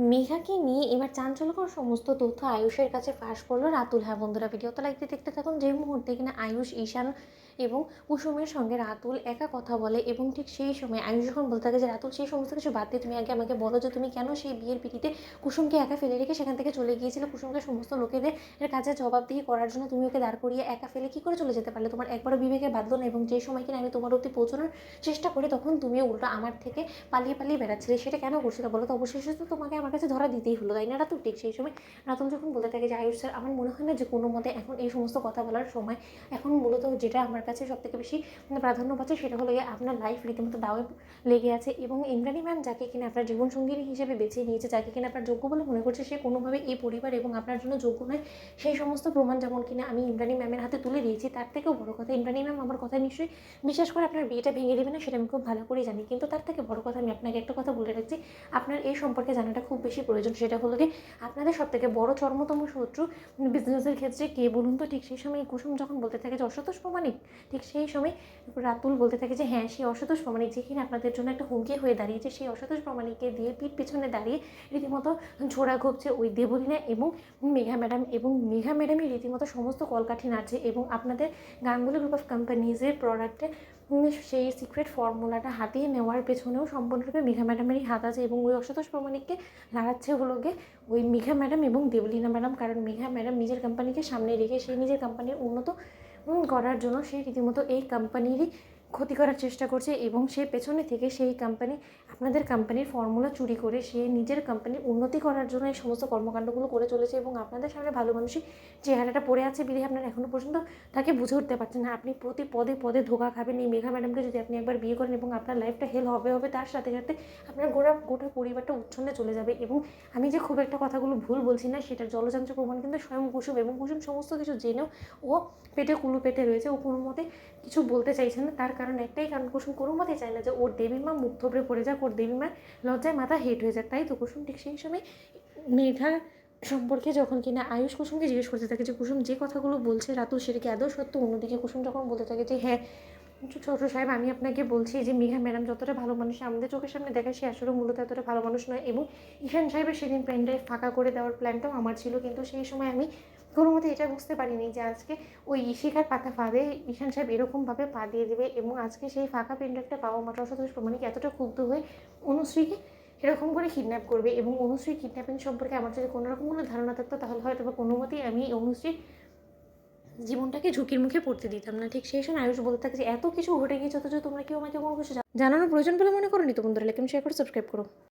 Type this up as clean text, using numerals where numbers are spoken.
মেঘাকে নিয়ে এবার চাঞ্চল্যকর সমস্ত তথ্য আয়ুষের কাছে ফাঁস করলো রাতুল। হ্যাঁ বন্ধুরা, ভিডিওটা লাইক দিয়ে দেখতে থাকুন। যে মুহূর্তে কিনা আয়ুষ, ঈশান এবং কুসুমের সঙ্গে রাতুল একা কথা বলে এবং ঠিক সেই সময় আয়ুষ যখন বলতে থাকে যে রাতুল সেই সমস্ত কিছু বাদ দিয়ে তুমি আগে আমাকে বলো যে তুমি কেন সেই বিয়ের পিড়িতে কুসুমকে একা ফেলে রেখে সেখান থেকে চলে গিয়েছিলে। কুসুমকে সমস্ত লোকেদের এর কাছে জবাবদিহি করার জন্য তুমি ওকে দাঁড় করিয়ে একা ফেলে কী করে চলে যেতে পারলে? তোমার একবারও বিবেকে বাঁধলো না? এবং যে সময় কিনা আমি তোমার অব্দি পৌঁছানোর চেষ্টা করি তখন তুমি উল্টো আমার থেকে পালিয়ে পালিয়ে বেড়াচ্ছিলে। সেটা কেন করছিলে বলো তো? অবশেষে তো তোমাকে আমার কাছে ধরা দিতেই হলো, তাই না রাতুল? ঠিক সেই সময় রাতুল যখন বলতে থাকে যে আয়ুষ স্যার, আমার মনে হয় না যে কোনো মতে এখন এই সমস্ত কথা বলার সময়। এখন মূলত যেটা আমার কাছে সবথেকে বেশি প্রাধান্য পাচ্ছে সেটা হলো গিয়ে আপনার লাইফ রীতিমতো দাওয়ে লেগে আছে এবং ইন্দ্রাণী ম্যাম যাকে কিনা আপনার জীবনসঙ্গিনী হিসেবে বেছে নিয়েছে, যাকে কিনা আপনার যোগ্য বলে মনে করছে, সে কোনোভাবে এই পরিবার এবং আপনার জন্য যোগ্য নয়। সেই সমস্ত প্রমাণ যেমন কিনা আমি ইন্দ্রাণী ম্যামের হাতে তুলে দিয়েছি, তার থেকেও বড় কথা ইন্দ্রাণী ম্যাম আমার কথা নিশ্চয়ই বিশ্বাস করে আপনার বিয়েটা ভেঙে দেবে না, সেটা আমি খুব ভালো করেই জানি। কিন্তু তার থেকে বড় কথা আমি আপনাকে একটা কথা বলে রাখছি, আপনার এই সম্পর্কে জানাটা খুব বেশি প্রয়োজন। সেটা হলো কি, আপনাদের সবথেকে বড় চরমতম শত্রু বিজনেসের ক্ষেত্রে কে বলুন তো? ঠিক সেই সময় কুসুম যখন বলতে থাকে যে অসন্তোষ প্রমাণিক, ঠিক সেই সময় রাতুল বলতে থাকে যে হ্যাঁ, সেই অসন্তোষ প্রমাণিক যে কিনা আপনাদের জন্য একটা হুমকি হয়ে দাঁড়িয়েছে, সেই অসন্তোষ প্রমাণিককে দিয়ে পিঠ পেছনে দাঁড়িয়ে রীতিমতো ছোড়া ঘুপছে ওই দেবলীনা এবং মেঘা ম্যাডাম। এবং মেঘা ম্যাডামই রীতিমতো সমস্ত কলকাঠি নাড়ছে এবং আপনাদের গাঙ্গুলি গ্রুপ অফ কোম্পানিজের প্রোডাক্টে সেই সিক্রেট ফর্মুলাটা হাতিয়ে নেওয়ার পেছনেও সম্পূর্ণরূপে মেঘা ম্যাডামেরই হাত আছে। এবং ওই অসন্তোষ প্রমাণিককে লাগাচ্ছে হলো গিয়ে ওই মেঘা ম্যাডাম এবং দেবলীনা ম্যাডাম। কারণ মেঘা ম্যাডাম নিজের কোম্পানিকে সামনে রেখে সেই নিজের কোম্পানির উন্নত করার জন্য সেই রীতিমতো এই কোম্পানিরই ক্ষতি করার চেষ্টা করছে এবং সে পেছনে থেকে সেই কোম্পানি, আপনাদের কোম্পানির ফর্মুলা চুরি করে সে নিজের কোম্পানির উন্নতি করার জন্য এই সমস্ত কর্মকাণ্ডগুলো করে চলেছে। এবং আপনাদের সামনে ভালো মানুষই চেহারাটা পড়ে আছে বিধে আপনারা এখনও পর্যন্ত তাকে বুঝে উঠতে পারছেন না। আপনি প্রতি পদে পদে ধোকা খাবেন। এই মেঘা ম্যাডামকে যদি আপনি একবার বিয়ে করেন এবং আপনার লাইফটা হেল হবে তার সাথে সাথে আপনার গোটা পরিবারটা উচ্ছন্নে চলে যাবে। এবং আমি যে খুব একটা কথাগুলো ভুল বলছি না, সেটার জলজান্ত প্রমাণ কিন্তু স্বয়ং কুসুম। এবং কুসুম সমস্ত কিছু জেনেও ও পেটে কুলু পেটে রয়েছে, ও কোনো মতে কিছু বলতে চাইছে না। তার কারণ একটাই, কারণ কুসুম কোনো মতে চায় না যে ওর দেবীমা মুখ থবড়ে পড়ে যাক, ওর দেবীমা লজ্জায় মাথা হেট হয়ে যাক। তাই তো কুসুম ঠিক সেই সময় মেঘা সম্পর্কে যখন কিনা আয়ুষ কুসুমকে জিজ্ঞেস করতে থাকে যে কুসুম যে কথাগুলো বলছে রাতুল সেটা কি আদৌ সত্য? অন্যদিকে কুসুম যখন বলতে থাকে যে হ্যাঁ ছোটো সাহেব, আমি আপনাকে বলছি যে মেঘা ম্যাডাম যতটা ভালো মানুষ আমাদের চোখের সামনে দেখায়, সে আসলে মূলত এতটা ভালো মানুষ নয়। এবং ঈশান সাহেবের সেদিন পেন ড্রাইভ ফাঁকা করে দেওয়ার প্ল্যানটাও আমার ছিল, কিন্তু সেই সময় আমি কোনো মতে এটা বুঝতে পারিনি যে আজকে ওই শিখার পাতা ফাঁদে ঈশান সাহেব এরকমভাবে পা দিয়ে দেবে। এবং আজকে সেই ফাঁকা পেন ড্রাইভটা পাওয়া মাত্র অসন্তোষ প্রমাণিক এতটা ক্ষুব্ধ হয়ে অনুশ্রীকে এরকম করে কিডন্যাপ করবে। এবং অনুশ্রী কিডন্যাপিং সম্পর্কে আমার যদি কোনো রকম কোনো ধারণা থাকতো তাহলে হয়তো বা কোনো মতেই আমি অনুশ্রী জীবনটাকে ঝুঁকির মুখে পড়তে দিতাম না। ঠিক সেই সময় আয়ুষ বলতে থাকে যে এত কিছু ঘটে গিয়েছে অথচ তোমরা কেউ আমাকে কোনো কিছু জানানোর প্রয়োজন বলে মনে করোনি তো? বন্ধুরা, লাইক শেয়ার করে সাবস্ক্রাইব করো।